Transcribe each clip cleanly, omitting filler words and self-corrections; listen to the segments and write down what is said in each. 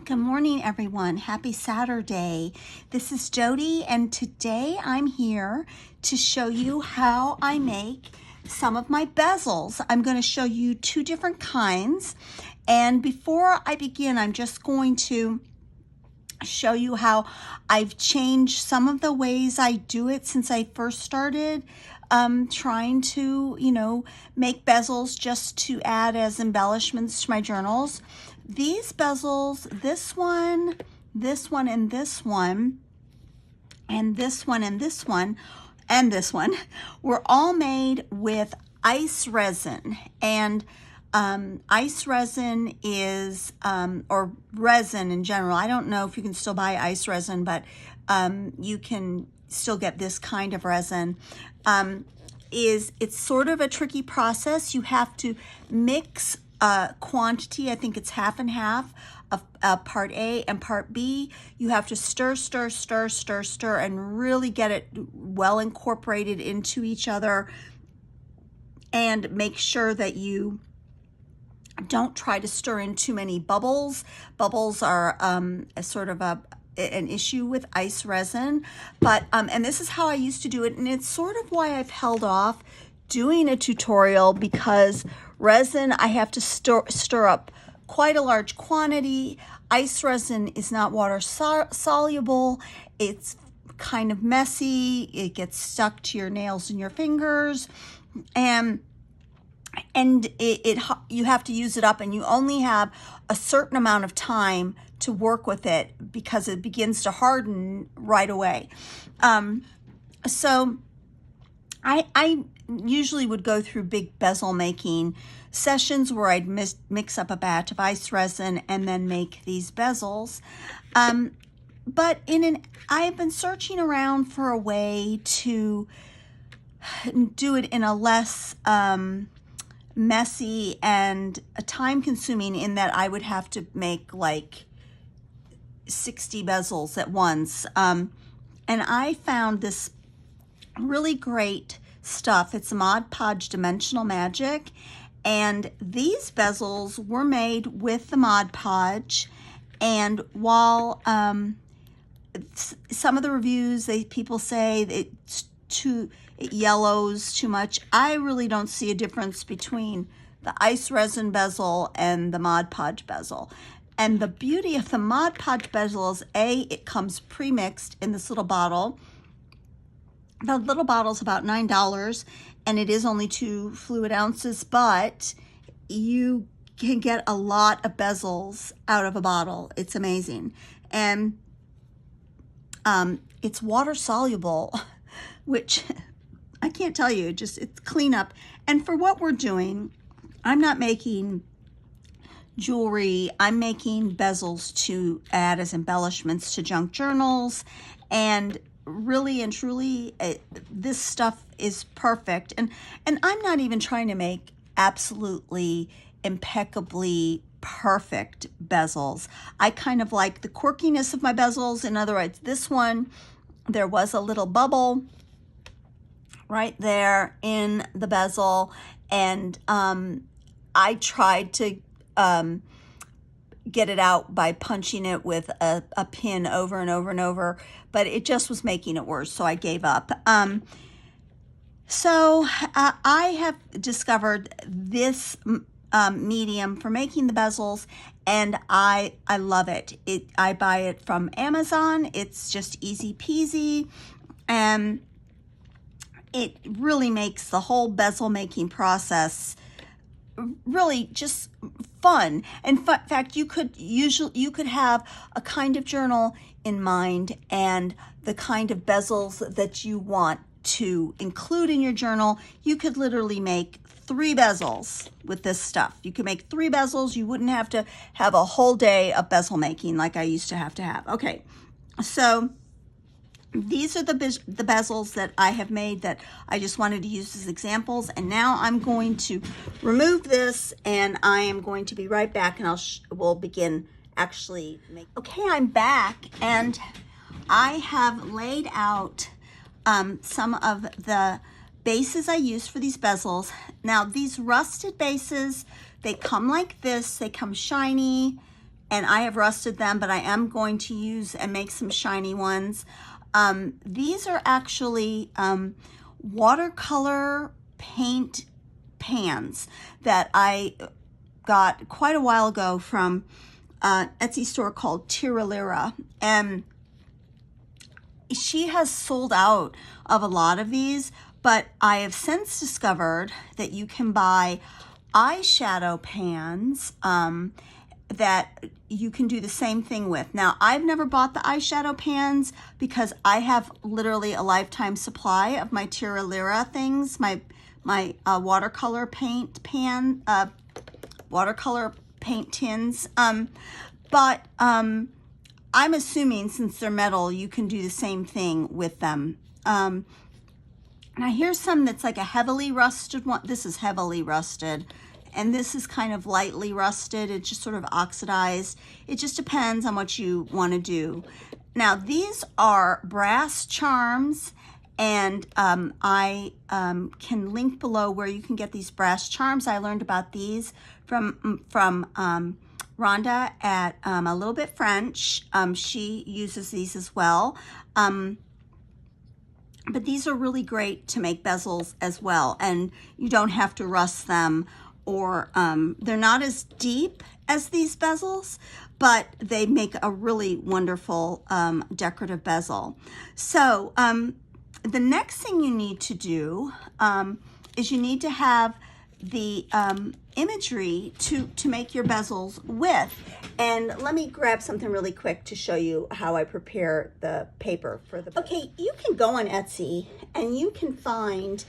Good morning, everyone. Happy Saturday. This is Jody, and today I'm here to show you how I make some of my bezels. I'm going to show you two different kinds, and before I begin, I'm just going to show you how I've changed some of the ways I do it since I first started trying to, make bezels just to add as embellishments to my journals. These bezels, this one, and this one, and this one, and this one, and this one, were all made with ice resin. And ice resin is, or resin in general, I don't know if you can still buy ice resin, but you can still get this kind of resin. It's sort of a tricky process. You have to mix quantity. I think it's half and half of part A and part B. You have to stir, and really get it well incorporated into each other, and make sure that you don't try to stir in too many bubbles. Bubbles are a sort of an issue with ice resin, but and this is how I used to do it, and it's sort of why I've held off doing a tutorial, because resin, I have to stir up quite a large quantity. Ice resin is not water soluble. It's kind of messy. It gets stuck to your nails and your fingers, and you have to use it up, and you only have a certain amount of time to work with it because it begins to harden right away. So I usually would go through big bezel making sessions where I'd mix up a batch of ice resin and then make these bezels. But I've been searching around for a way to do it in a less messy and time consuming, in that I would have to make like 60 bezels at once. And I found this really great stuff. It's Mod Podge Dimension Magic, and these bezels were made with the Mod Podge. And while some of the reviews, people say it yellows too much, I really don't see a difference between the ice resin bezel and the Mod Podge bezel. And the beauty of the Mod Podge bezel is, it comes pre-mixed in this little bottle. The little bottle is about $9, and it is only 2 fluid ounces, but you can get a lot of bezels out of a bottle. It's amazing. And it's water soluble, which I can't tell you, it's cleanup. And for what we're doing, I'm not making jewelry. I'm making bezels to add as embellishments to junk journals, and really and truly, this stuff is perfect. And I'm not even trying to make absolutely impeccably perfect bezels. I kind of like the quirkiness of my bezels. In other words, this one, there was a little bubble right there in the bezel, and I tried to get it out by punching it with a pin over and over and over, but it just was making it worse, so I gave up. So I have discovered this medium for making the bezels, and I love it. I buy it from Amazon. It's just easy peasy, and it really makes the whole bezel making process really just fun. In fact, you could have a kind of journal in mind and the kind of bezels that you want to include in your journal. You could literally make 3 bezels with this stuff. You could make 3 bezels. You wouldn't have to have a whole day of bezel making like I used to have. Okay, so these are the bezels that I have made that I just wanted to use as examples. And now I'm going to remove this, and I am going to be right back, and we'll begin actually making. Okay, I'm back, and I have laid out some of the bases I use for these bezels. Now, these rusted bases, they come like this. They come shiny, and I have rusted them, but I am going to use and make some shiny ones. These are actually watercolor paint pans that I got quite a while ago from an Etsy store called Tiralira, and she has sold out of a lot of these, but I have since discovered that you can buy eyeshadow pans that you can do the same thing with. Now, I've never bought the eyeshadow pans because I have literally a lifetime supply of my Tiralira things, my watercolor paint pan, watercolor paint tins. But I'm assuming since they're metal, you can do the same thing with them. Now here's some that's like a heavily rusted one. This is heavily rusted. And this is kind of lightly rusted. It's just sort of oxidized. It just depends on what you want to do. Now these are brass charms, and I can link below where you can get these brass charms. I learned about these from Rhonda at A Little Bit French. She uses these as well. But these are really great to make bezels as well, and you don't have to rust them, or they're not as deep as these bezels, but they make a really wonderful decorative bezel. So the next thing you need to do is you need to have the imagery to make your bezels with. And let me grab something really quick to show you how I prepare the paper for the... Okay, you can go on Etsy and you can find,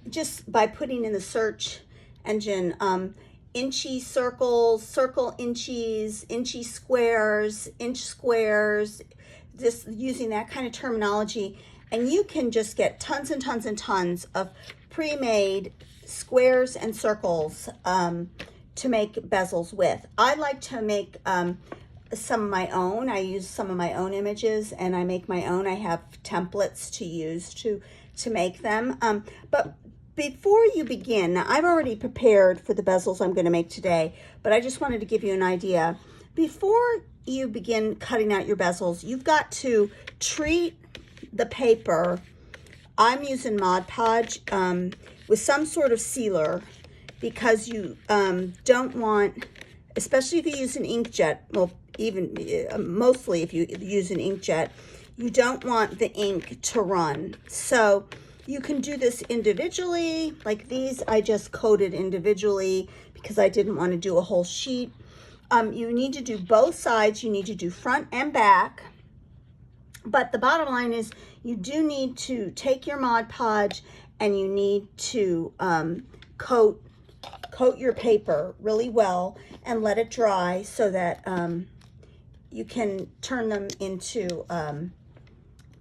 just by putting in the search engine, inchy circles, circle inchies, inchy squares, inch squares, just using that kind of terminology, and you can just get tons and tons and tons of pre-made squares and circles to make bezels with. I like to make some of my own. I use some of my own images and I make my own. I have templates to use to make them. But before you begin, now I've already prepared for the bezels I'm going to make today, but I just wanted to give you an idea. Before you begin cutting out your bezels, you've got to treat the paper. I'm using Mod Podge with some sort of sealer, because you don't want, especially if you use an inkjet, well, even mostly if you use an inkjet, you don't want the ink to run. So you can do this individually, like these I just coated individually because I didn't want to do a whole sheet. You need to do both sides. You need to do front and back. But the bottom line is you do need to take your Mod Podge and you need to coat your paper really well and let it dry so that you can turn them into,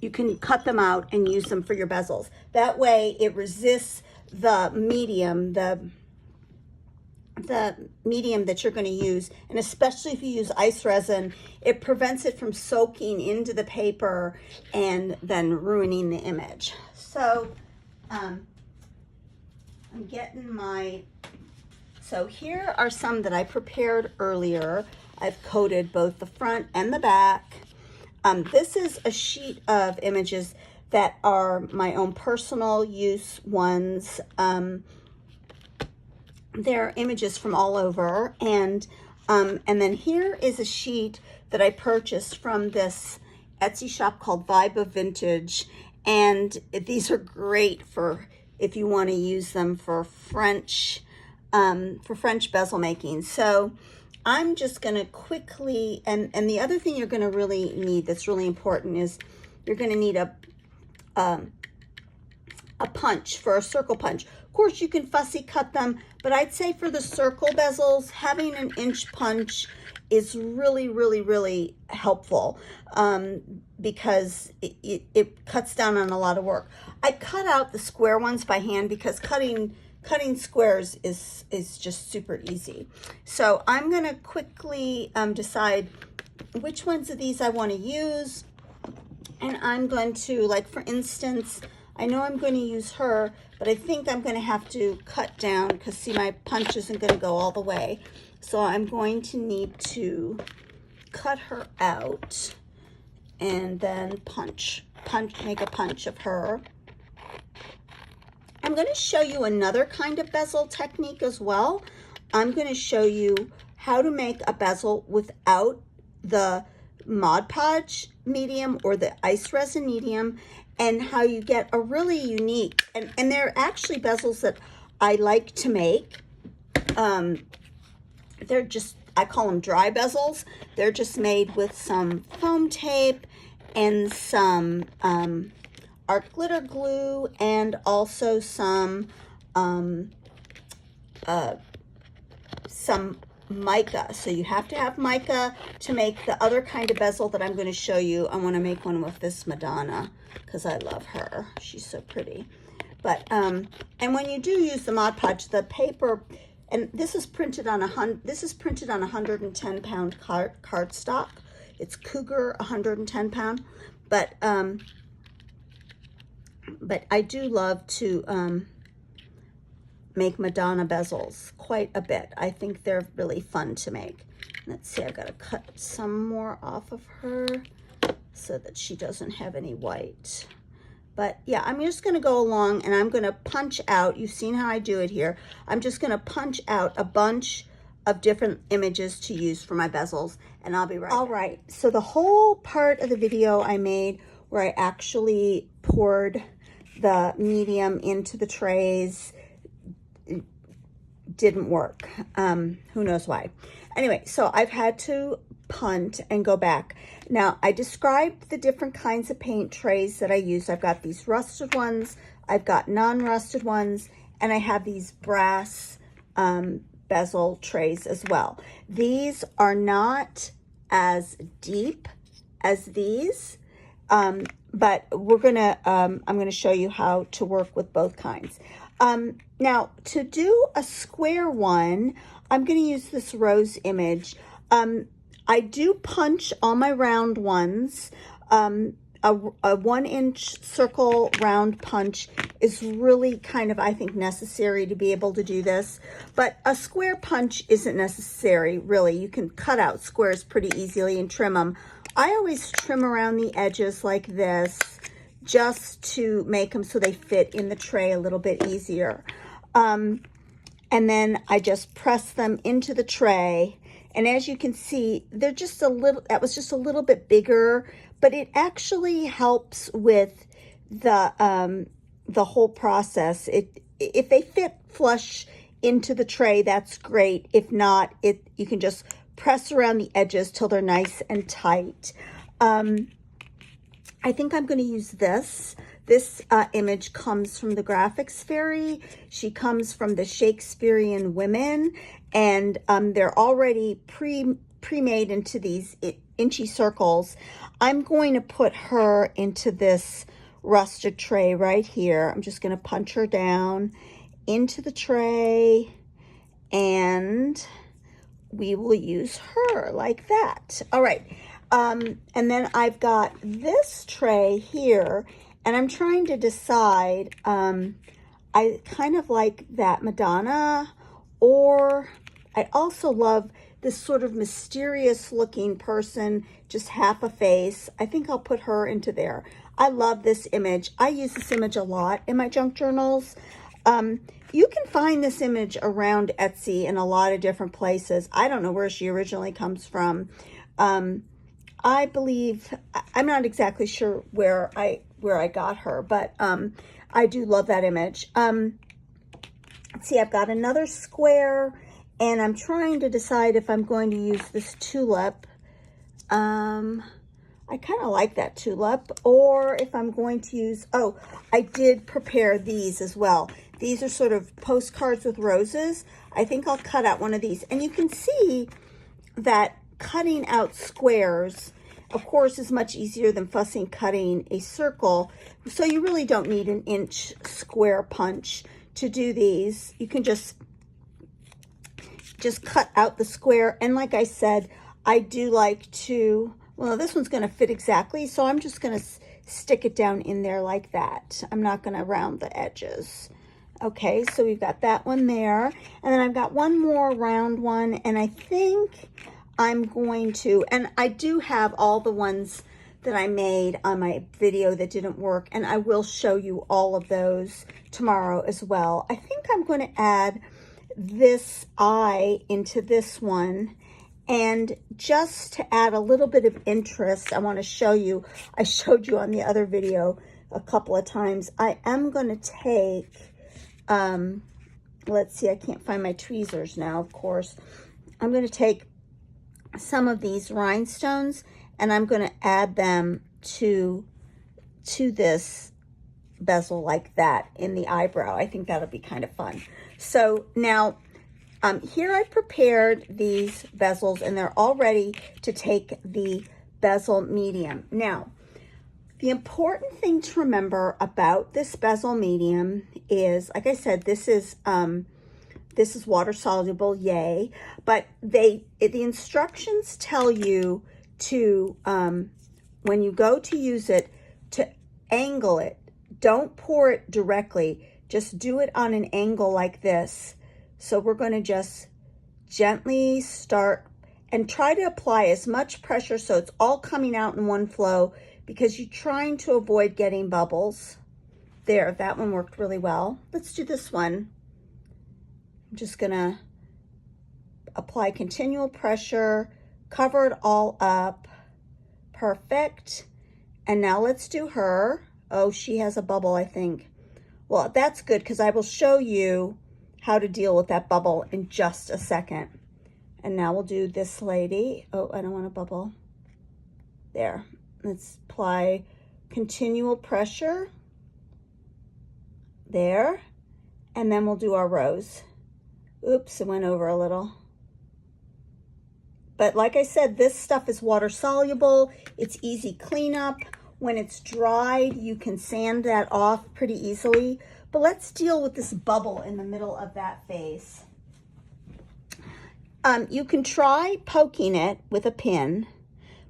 you can cut them out and use them for your bezels. That way it resists the medium, the medium that you're going to use, and especially if you use ice resin, it prevents it from soaking into the paper and then ruining the image. So I'm getting my, so here are some that I prepared earlier. I've coated both the front and the back. This is a sheet of images that are my own personal use ones. They're images from all over, and then here is a sheet that I purchased from this Etsy shop called Vibe of Vintage, and these are great for if you want to use them for French bezel making. So I'm just going to quickly, and the other thing you're going to really need that's really important is you're going to need a punch for a circle punch. Of course, you can fussy cut them, but I'd say for the circle bezels, having an inch punch is really, really, really helpful because it cuts down on a lot of work. I cut out the square ones by hand because cutting squares is just super easy. So I'm going to quickly decide which ones of these I want to use. And I'm going to, like, for instance, I know I'm going to use her, but I think I'm going to have to cut down because, see, my punch isn't going to go all the way. So I'm going to need to cut her out and then make a punch of her. I'm going to show you another kind of bezel technique as well. I'm going to show you how to make a bezel without the Mod Podge medium or the ice resin medium, and how you get a really unique, and they're actually bezels that I like to make. They're just, I call them dry bezels. They're just made with some foam tape and some art glitter glue, and also some mica. So you have to have mica to make the other kind of bezel that I'm going to show you. I want to make one with this Madonna because I love her. She's so pretty. But and when you do use the Mod Podge, the paper, and this is printed on 110 pound cardstock. It's Cougar 110 pound. But I do love to make Madonna bezels quite a bit. I think they're really fun to make. Let's see, I've got to cut some more off of her so that she doesn't have any white. But yeah, I'm just going to go along and I'm going to punch out. You've seen how I do it here. I'm just going to punch out a bunch of different images to use for my bezels, and I'll be right back. All right, so the whole part of the video I made where I actually poured the medium into the trays didn't work. Who knows why. Anyway, so I've had to punt and go back. Now, I described the different kinds of paint trays that I use. I've got these rusted ones, I've got non-rusted ones, and I have these brass bezel trays as well. These are not as deep as these, but we're gonna, I'm gonna show you how to work with both kinds. Now, to do a square one, I'm going to use this rose image. I do punch all my round ones. A 1-inch circle round punch is really kind of, I think, necessary to be able to do this. But a square punch isn't necessary, really. You can cut out squares pretty easily and trim them. I always trim around the edges like this, just to make them so they fit in the tray a little bit easier. And then I just press them into the tray. And as you can see, they're just a little, that was just a little bit bigger, but it actually helps with the whole process. If they fit flush into the tray, that's great. If not, you can just press around the edges till they're nice and tight. I think I'm going to use this. This image comes from the Graphics Fairy. She comes from the Shakespearean Women, and they're already pre-made into these inchy circles. I'm going to put her into this rusted tray right here. I'm just going to punch her down into the tray, and we will use her like that. All right. And then I've got this tray here, and I'm trying to decide, I kind of like that Madonna, or I also love this sort of mysterious looking person, just half a face. I think I'll put her into there. I love this image. I use this image a lot in my junk journals. You can find this image around Etsy in a lot of different places. I don't know where she originally comes from. I believe, I'm not exactly sure where I got her, but I do love that image. Let's see, I've got another square, and I'm trying to decide if I'm going to use this tulip. I kind of like that tulip, or if I'm going to use, oh, I did prepare these as well. These are sort of postcards with roses. I think I'll cut out one of these, and you can see that cutting out squares, of course, is much easier than fussing cutting a circle. So you really don't need an inch square punch to do these. You can just cut out the square. And like I said, I do like to, well, this one's going to fit exactly. So I'm just going to stick it down in there like that. I'm not going to round the edges. Okay, so we've got that one there. And then I've got one more round one. And I think I'm going to, and I do have all the ones that I made on my video that didn't work, and I will show you all of those tomorrow as well. I think I'm going to add this eye into this one, and just to add a little bit of interest, I want to show you, I showed you on the other video a couple of times, I am going to take, let's see, I can't find my tweezers now, of course. I'm going to take some of these rhinestones and I'm going to add them to this bezel like that in the eyebrow. I think that'll be kind of fun. So now here I've prepared these bezels and they're all ready to take the bezel medium. Now, the important thing to remember about this bezel medium is, like I said, this is water soluble, yay, but the instructions tell you to, when you go to use it, to angle it. Don't pour it directly, just do it on an angle like this. So we're going to just gently start and try to apply as much pressure so it's all coming out in one flow, because you're trying to avoid getting bubbles. There, that one worked really well. Let's do this one. I'm just gonna apply continual pressure, cover it all up. Perfect. And now let's do her. Oh, she has a bubble, I think. Well, that's good because I will show you how to deal with that bubble in just a second. And now we'll do this lady. Oh, I don't want a bubble. There. Let's apply continual pressure. There. And then we'll do our rose. Oops, it went over a little. But like I said, this stuff is water soluble. It's easy cleanup. When it's dried, you can sand that off pretty easily. But let's deal with this bubble in the middle of that face. You can try poking it with a pin,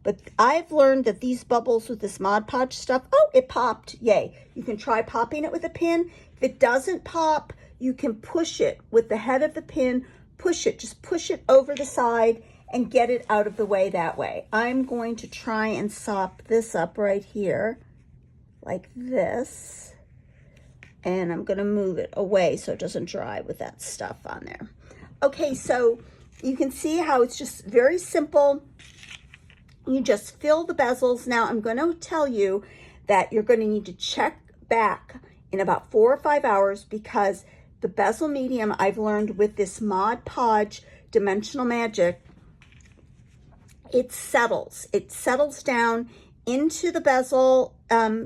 but I've learned that these bubbles with this Mod Podge stuff, oh, it popped, yay. You can try popping it with a pin. If it doesn't pop, you can push it with the head of the pin, push it, just push it over the side and get it out of the way that way. I'm going to try and sop this up right here, like this. And I'm gonna move it away so it doesn't dry with that stuff on there. Okay, so you can see how it's just very simple. You just fill the bezels. Now I'm gonna tell you that you're gonna need to check back in about 4 or 5 hours, because the bezel medium, I've learned with this Mod Podge Dimensional Magic, it settles down into the bezel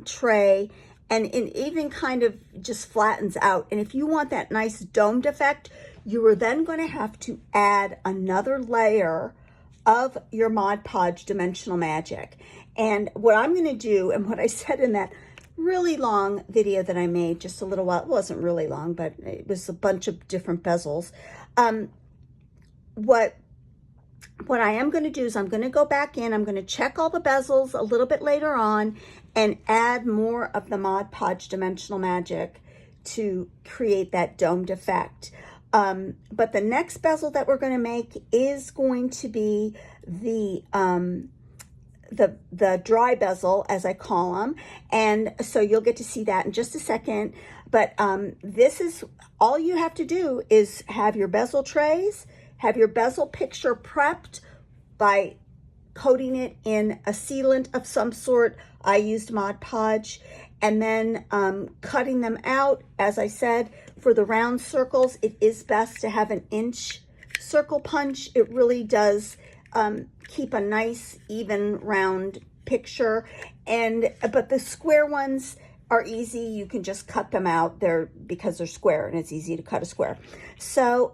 tray, and it even kind of just flattens out. And if you want that nice domed effect, you are then going to have to add another layer of your Mod Podge Dimensional Magic. And what I'm going to do, and what I said in that really long video that I made just a little while, it wasn't really long, but it was a bunch of different bezels. What I am going to do is I'm going to go back in, I'm going to check all the bezels a little bit later on and add more of the Mod Podge Dimensional Magic to create that domed effect. But the next bezel that we're going to make is going to be the dry bezel, as I call them. And so you'll get to see that in just a second. But this is all you have to do is have your bezel trays, have your bezel picture prepped by coating it in a sealant of some sort. I used Mod Podge, and then cutting them out. As I said, for the round circles, it is best to have an inch circle punch. It really does keep a nice, even, round picture. But the square ones are easy. You can just cut them out because they're square, and it's easy to cut a square. So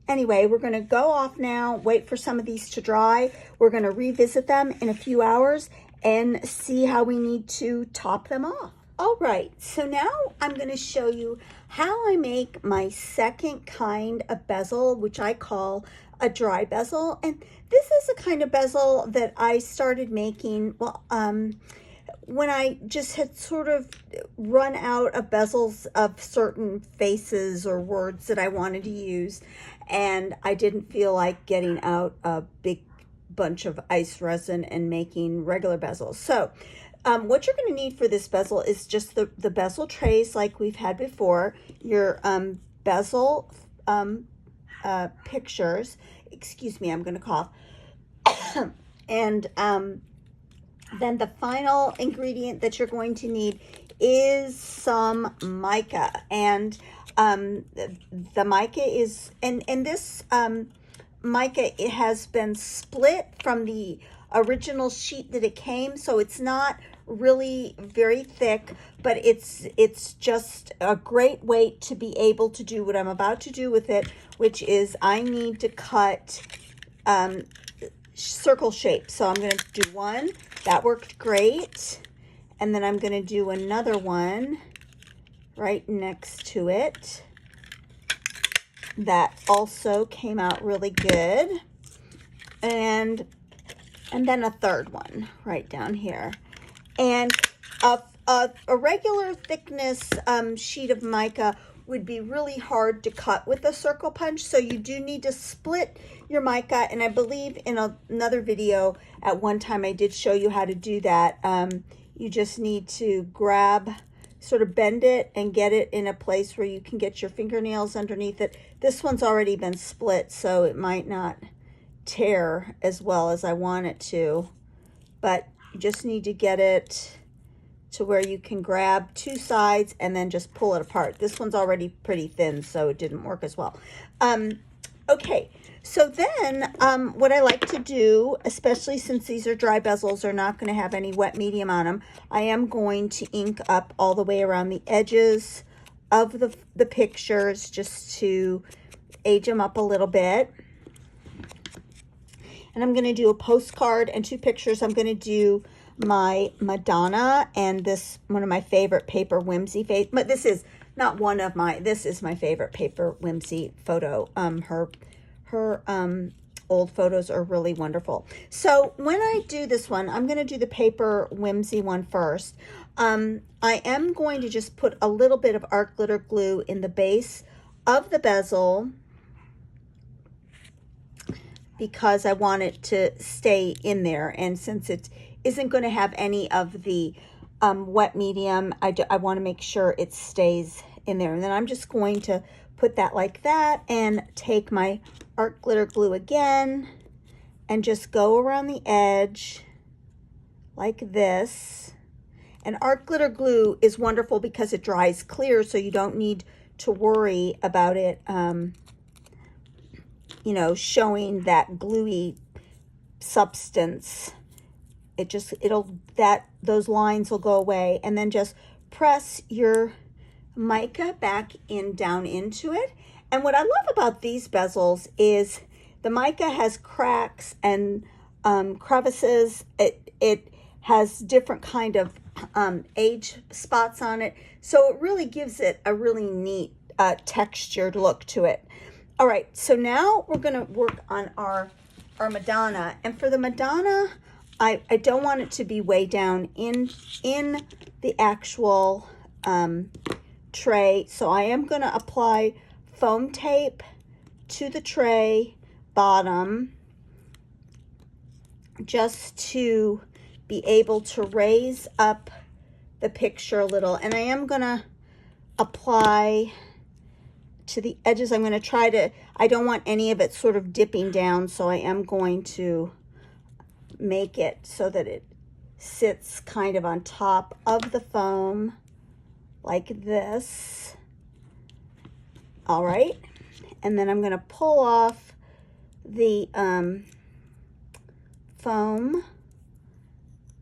anyway, we're going to go off now, wait for some of these to dry. We're going to revisit them in a few hours and see how we need to top them off. All right, so now I'm going to show you how I make my second kind of bezel, which I call a dry bezel. And this is a kind of bezel that I started making, well, when I just had sort of run out of bezels of certain faces or words that I wanted to use, and I didn't feel like getting out a big bunch of ice resin and making regular bezels. So what you're going to need for this bezel is just the bezel trays like we've had before, your bezel pictures. Excuse me, I'm going to cough. And then the final ingredient that you're going to need is some mica. And the mica is, and this mica, it has been split from the original sheet that it came, so it's not really very thick, but it's just a great way to be able to do what I'm about to do with it, which is I need to cut circle shape. So I'm going to do one that worked great, and then I'm going to do another one right next to it that also came out really good, and then a third one right down here. And a regular thickness sheet of mica would be really hard to cut with a circle punch, so you do need to split your mica. And I believe in another video at one time I did show you how to do that. You just need to grab, sort of bend it and get it in a place where you can get your fingernails underneath it. This one's already been split, so it might not tear as well as I want it to, but you just need to get it to where you can grab two sides and then just pull it apart. This one's already pretty thin, so it didn't work as well. Okay, so then what I like to do, especially since these are dry bezels, are not going to have any wet medium on them, I am going to ink up all the way around the edges of the pictures just to age them up a little bit. And I'm going to do a postcard and two pictures. I'm going to do my Madonna and this, one of my favorite paper whimsy face. But this is not one of my, this is my favorite paper whimsy photo. Her old photos are really wonderful. So when I do this one, I'm going to do the paper whimsy one first. I am going to just put a little bit of art glitter glue in the base of the bezel, because I want it to stay in there. And since it isn't going to have any of the wet medium, I want to make sure it stays in there. And then I'm just going to put that like that and take my art glitter glue again and just go around the edge like this. And art glitter glue is wonderful because it dries clear, so you don't need to worry about it you know, showing that gluey substance. Those lines will go away. And then just press your mica back down into it. And what I love about these bezels is the mica has cracks and crevices. It has different kind of age spots on it. So it really gives it a really neat textured look to it. All right, so now we're going to work on our Madonna. And for the Madonna, I don't want it to be way down in the actual tray. So I am going to apply foam tape to the tray bottom just to be able to raise up the picture a little. And I am going to apply to the edges. I'm going to try to, I don't want any of it sort of dipping down, so I am going to make it so that it sits kind of on top of the foam like this. All right, and then I'm going to pull off the foam,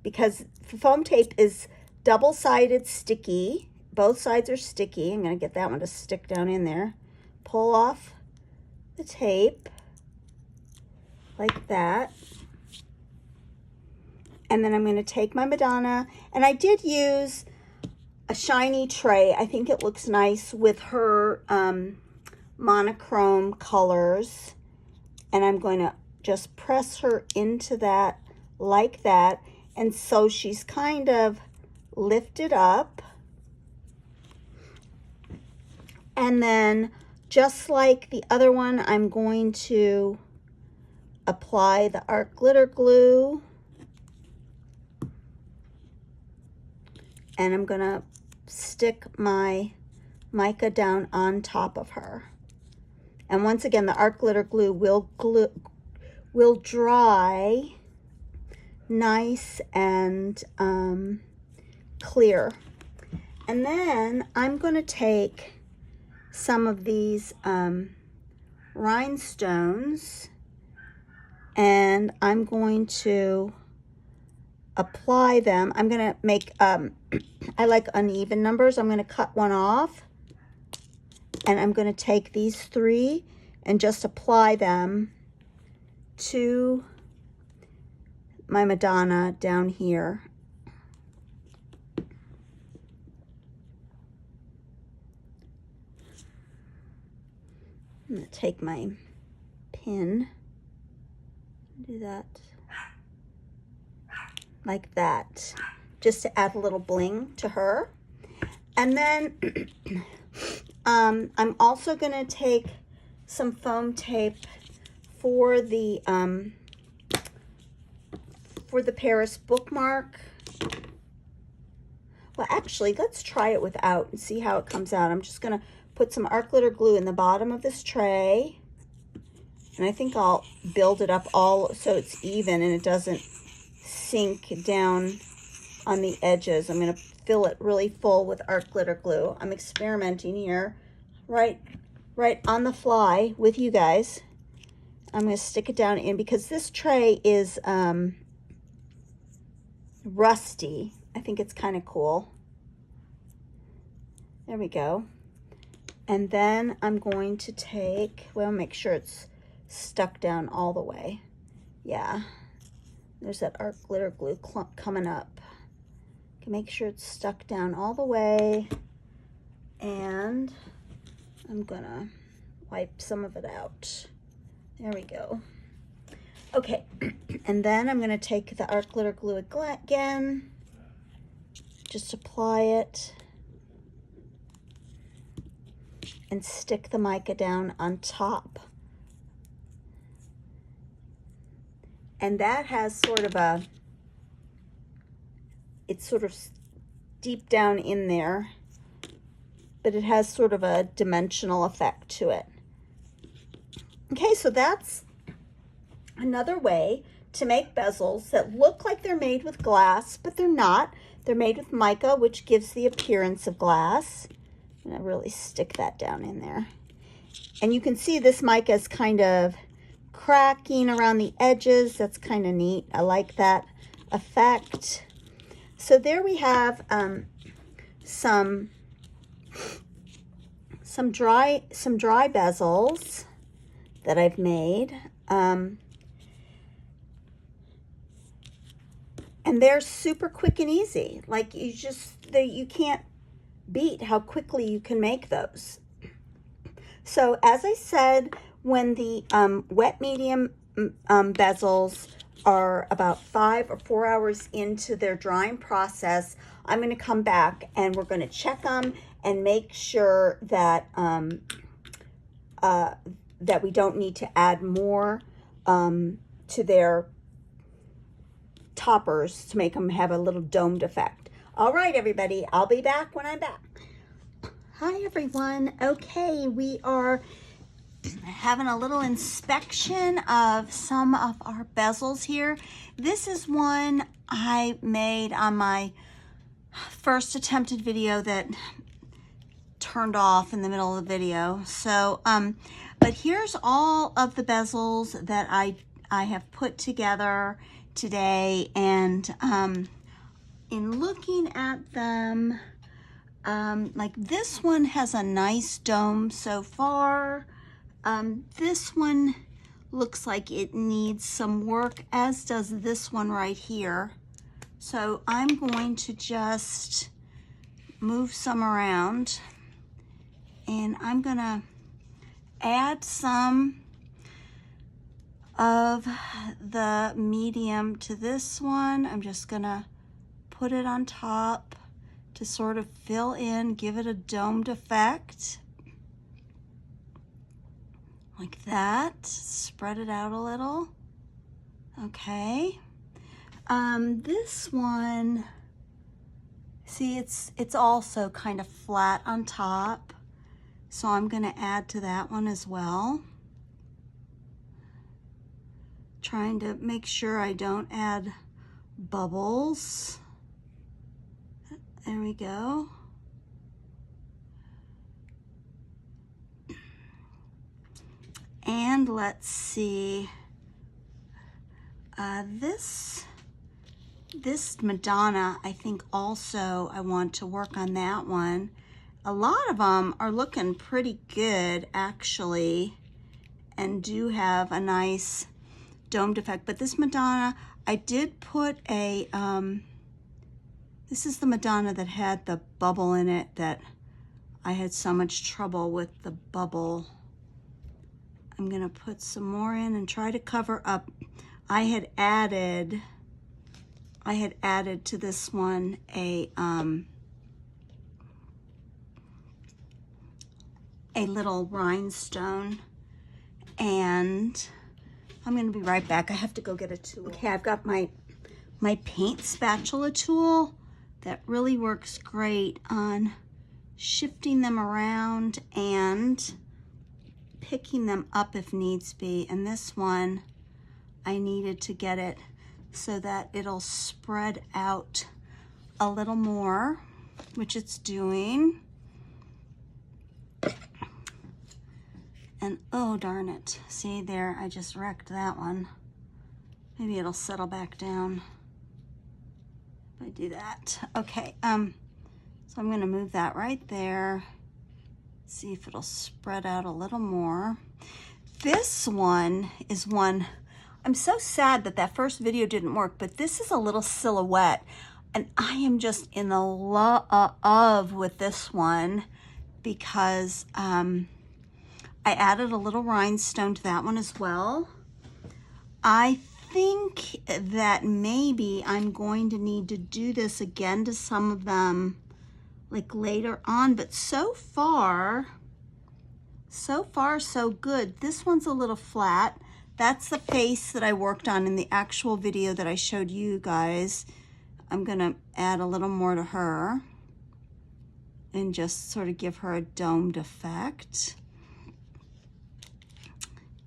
because foam tape is double-sided sticky. Both sides are sticky. I'm going to get that one to stick down in there. Pull off the tape like that. And then I'm going to take my Madonna. And I did use a shiny tray. I think it looks nice with her monochrome colors. And I'm going to just press her into that like that. And so she's kind of lifted up. And then just like the other one, I'm going to apply the art glitter glue. And I'm gonna stick my mica down on top of her. And once again, the art glitter glue will dry nice and clear. And then I'm going to take some of these rhinestones and I'm going to apply them. I'm going to make, I like uneven numbers. I'm going to cut one off and I'm going to take these 3 and just apply them to my Madonna down here. I'm going to take my pin, do that like that, just to add a little bling to her. And then I'm also going to take some foam tape for the Paris bookmark. Well, actually, let's try it without and see how it comes out. I'm just going to put some art glitter glue in the bottom of this tray. And I think I'll build it up all so it's even and it doesn't sink down on the edges. I'm going to fill it really full with art glitter glue. I'm experimenting here right on the fly with you guys. I'm going to stick it down in because this tray is rusty. I think it's kind of cool. There we go. And then I'm going to take, well, make sure it's stuck down all the way. Yeah, there's that art glitter glue clump coming up. Make sure it's stuck down all the way. And I'm gonna wipe some of it out. There we go. Okay, and then I'm gonna take the art glitter glue again, just apply it, and stick the mica down on top. And that has sort of a, it's sort of deep down in there, but it has sort of a dimensional effect to it. Okay, so that's another way to make bezels that look like they're made with glass, but they're not. They're made with mica, which gives the appearance of glass. I'm gonna really stick that down in there. And you can see this mica is kind of cracking around the edges. That's kind of neat. I like that effect. So there we have some dry bezels that I've made. And they're super quick and easy. Like you can't beat how quickly you can make those. So as I said, when the wet medium bezels are about 5 or 4 hours into their drying process, I'm going to come back and we're going to check them and make sure that that we don't need to add more to their toppers to make them have a little domed effect. All right, everybody, I'll be back when I'm back. Hi, everyone. Okay, we are having a little inspection of some of our bezels here. This is one I made on my first attempted video that turned off in the middle of the video. So, but here's all of the bezels that I have put together today, and in looking at them, like this one has a nice dome so far. This one looks like it needs some work, as does this one right here. So I'm going to just move some around, and I'm gonna add some of the medium to this one. I'm just gonna put it on top to sort of fill in, give it a domed effect. Like that. Spread it out a little. Okay. This one, see, it's also kind of flat on top, so I'm going to add to that one as well. Trying to make sure I don't add bubbles. There we go. And let's see, this Madonna, I think also I want to work on that one. A lot of them are looking pretty good actually, and do have a nice domed effect. But this Madonna, I did put a, this is the Madonna that had the bubble in it that I had so much trouble with the bubble. I'm gonna put some more in and try to cover up. I had added to this one a little rhinestone, and I'm gonna be right back. I have to go get a tool. Okay, I've got my paint spatula tool that really works great on shifting them around and picking them up if needs be. And this one, I needed to get it so that it'll spread out a little more, which it's doing. And oh darn it, see there, I just wrecked that one. Maybe it'll settle back down if I do that. Okay, so I'm gonna move that right there. See if it'll spread out a little more. This one is one, I'm so sad that that first video didn't work, but this is a little silhouette, and I am just in the love with this one because I added a little rhinestone to that one as well. I think that maybe I'm going to need to do this again to some of them like later on, but so far so good. This one's a little flat. That's the face that I worked on in the actual video that I showed you guys. I'm gonna add a little more to her and just sort of give her a domed effect.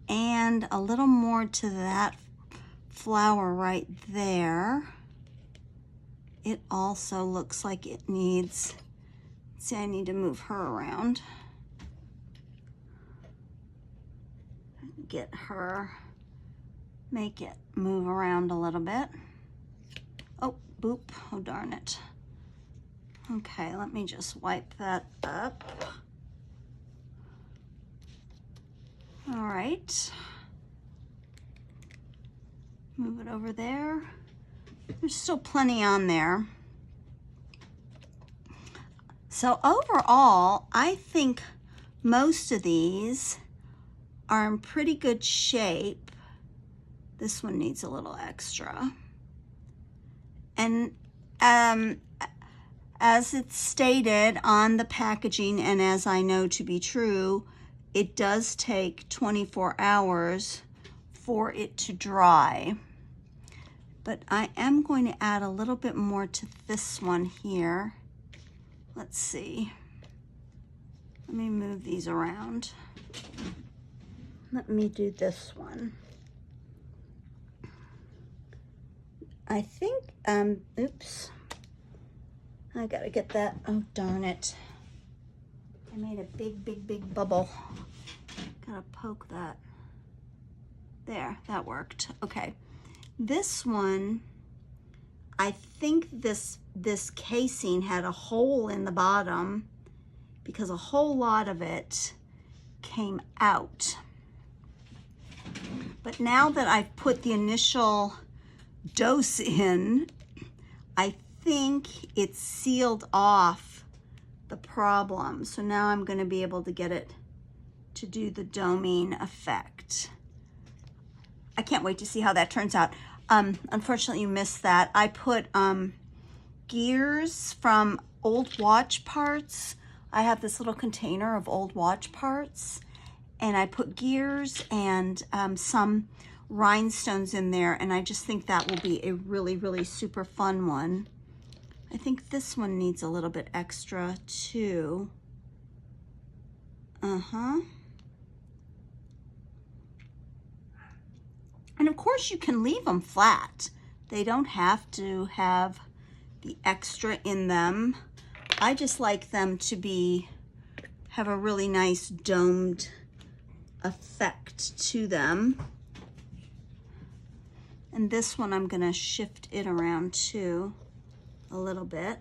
And a little more to that flower right there. It also looks like it needs, see, I need to move her around. Get her, make it move around a little bit. Oh, boop, oh darn it. Okay, let me just wipe that up. All right, move it over there. There's still plenty on there. So overall, I think most of these are in pretty good shape. This one needs a little extra. And as it's stated on the packaging, and as I know to be true, it does take 24 hours for it to dry. But I am going to add a little bit more to this one here. Let's see. Let me move these around. Let me do this one. I think, oops. I gotta get that, oh darn it. I made a big bubble. Gotta poke that. There, that worked. Okay. This one, I think this casing had a hole in the bottom because a whole lot of it came out. But now that I've put the initial dose in, I think it's sealed off the problem. So now I'm going to be able to get it to do the doming effect. I can't wait to see how that turns out. Unfortunately, you missed that. I put gears from old watch parts. I have this little container of old watch parts, and I put gears and some rhinestones in there, and I just think that will be a really, really super fun one. I think this one needs a little bit extra too. And of course you can leave them flat. They don't have to have the extra in them. I just like them to have a really nice domed effect to them. And this one I'm gonna shift it around too a little bit.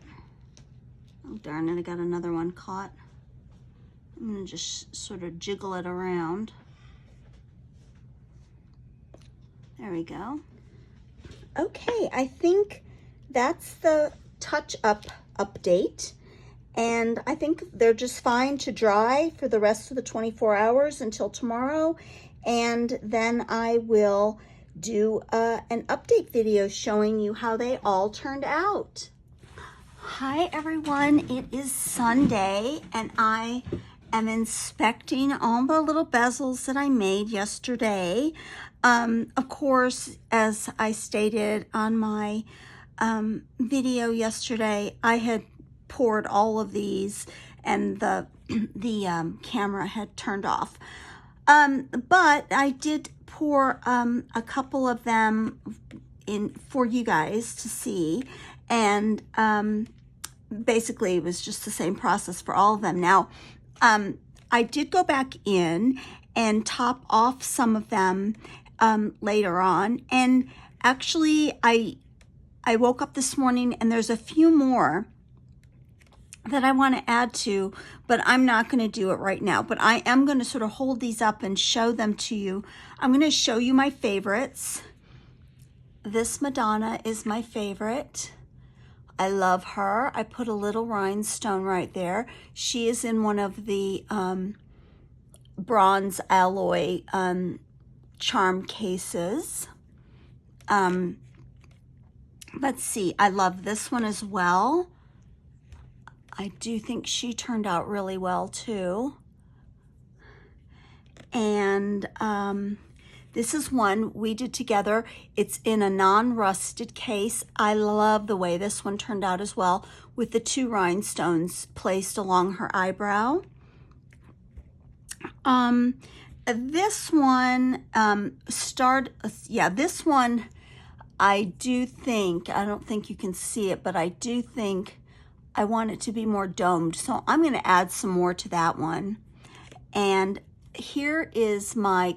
Oh darn it, I got another one caught. I'm gonna just sort of jiggle it around. There we go. Okay, I think that's the touch-up update. And I think they're just fine to dry for the rest of the 24 hours until tomorrow. And then I will do an update video showing you how they all turned out. Hi everyone, it is Sunday and I am inspecting all the little bezels that I made yesterday. Of course, as I stated on my video yesterday, I had poured all of these and the camera had turned off. But I did pour a couple of them in for you guys to see, and basically it was just the same process for all of them. Now, I did go back in and top off some of them later on, and actually I woke up this morning and there's a few more that I want to add to, but I'm not going to do it right now. But I am going to sort of hold these up and show them to you. I'm going to show you my favorites. This Madonna is my favorite. I love her. I put a little rhinestone right there. She is in one of the bronze alloy charm cases. Let's see. I love this one as well. I do think she turned out really well too. And this is one we did together. It's in a non-rusted case. I love the way this one turned out as well, with the two rhinestones placed along her eyebrow. This one, this one, I do think, I don't think you can see it, but I do think I want it to be more domed. So I'm going to add some more to that one. And here is my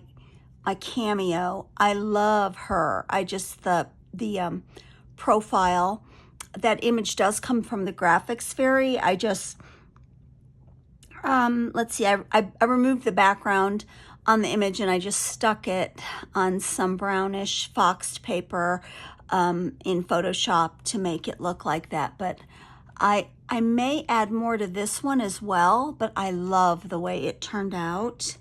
cameo. I love her. I just, the profile, that image does come from the Graphics Fairy. I just, let's see, I removed the background on the image and I just stuck it on some brownish foxed paper in Photoshop to make it look like that. But I may add more to this one as well, but I love the way it turned out.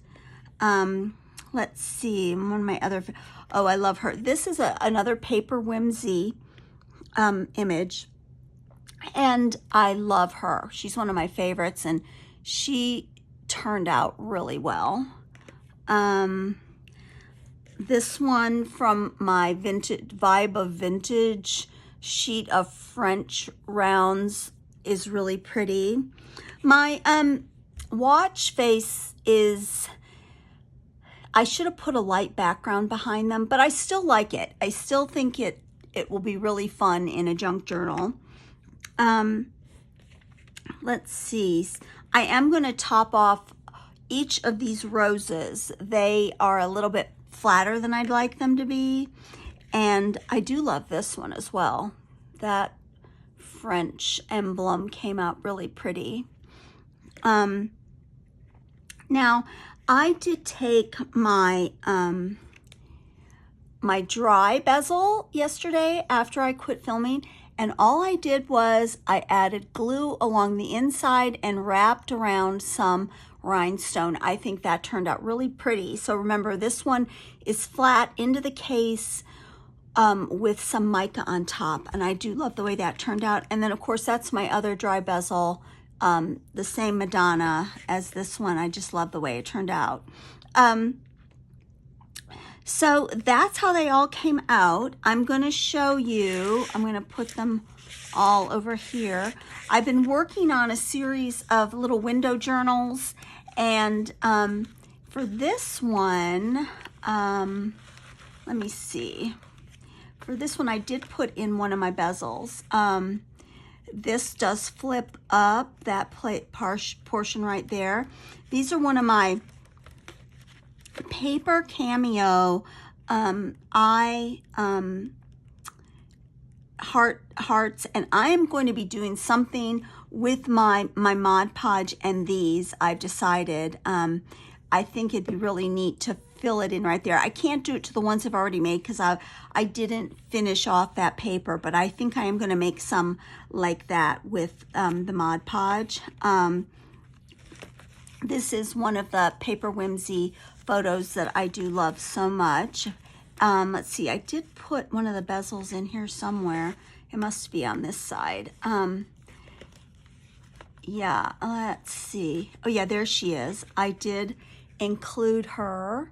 Let's see, one of my other, oh, I love her. This is another Paper Whimsy image, and I love her. She's one of my favorites, and she turned out really well. This one from my vintage Vibe of Vintage sheet of French rounds is really pretty. My watch face is, I should have put a light background behind them, but I still like it. I still think it will be really fun in a junk journal. Let's see. I am going to top off each of these roses. They are a little bit flatter than I'd like them to be. And I do love this one as well. That French emblem came out really pretty. Now, I did take my my dry bezel yesterday after I quit filming, and all I did was I added glue along the inside and wrapped around some rhinestone. I think that turned out really pretty. So remember, this one is flat into the case with some mica on top, and I do love the way that turned out. And then of course that's my other dry bezel, the same Madonna as this one. I just love the way it turned out. So that's how they all came out. I'm going to show you, I'm going to put them all over here. I've been working on a series of little window journals, and for this one, let me see. For this one, I did put in one of my bezels. This does flip up, that portion right there. These are one of my paper cameo hearts, and I am going to be doing something with my Mod Podge and these. I've decided I think it'd be really neat to fill it in right there. I can't do it to the ones I've already made because I didn't finish off that paper, but I think I am going to make some like that with the Mod Podge. This is one of the Paper Whimsy photos that I do love so much. Let's see, I did put one of the bezels in here somewhere. It must be on this side. Yeah, let's see. Oh yeah, there she is. I did include her.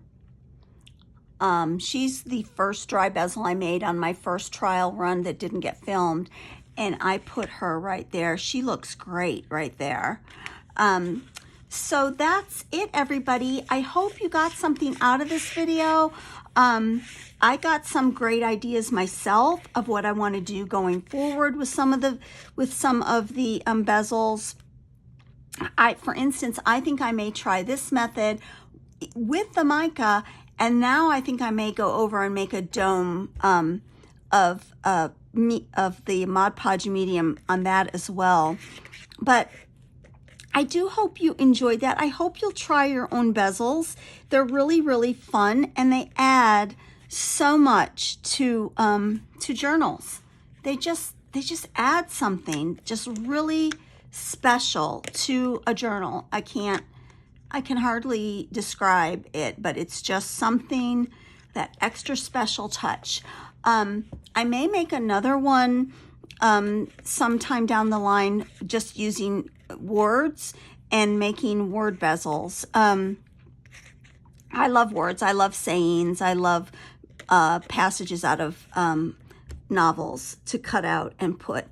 She's the first dry bezel I made on my first trial run that didn't get filmed, and I put her right there. She looks great right there. So that's it, everybody. I hope you got something out of this video. I got some great ideas myself of what I want to do going forward with some of the bezels. For instance, I think I may try this method with the mica, and now I think I may go over and make a dome of the Mod Podge medium on that as well. But I do hope you enjoyed that. I hope you'll try your own bezels. They're really, really fun, and they add so much to journals. They just add something just really special to a journal. I can hardly describe it, but it's just something, that extra special touch. I may make another one sometime down the line, just using words and making word bezels. I love words. I love sayings. I love passages out of novels to cut out and put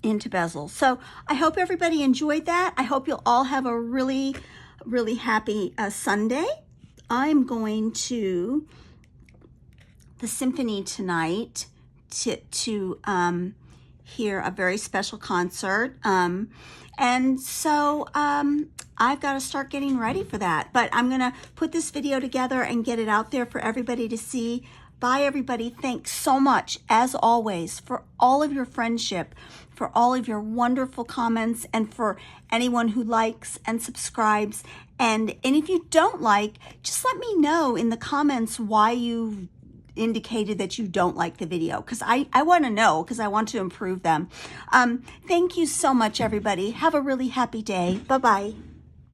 into bezels. So I hope everybody enjoyed that. I hope you'll all have a really, really happy Sunday. I'm going to the symphony tonight to hear a very special concert. And so I've got to start getting ready for that. But I'm going to put this video together and get it out there for everybody to see. Bye, everybody. Thanks so much, as always, for all of your friendship, for all of your wonderful comments, and for anyone who likes and subscribes. And if you don't like, just let me know in the comments why you indicated that you don't like the video, because I want to know, because I want to improve them. Thank you so much, everybody. Have a really happy day. Bye-bye.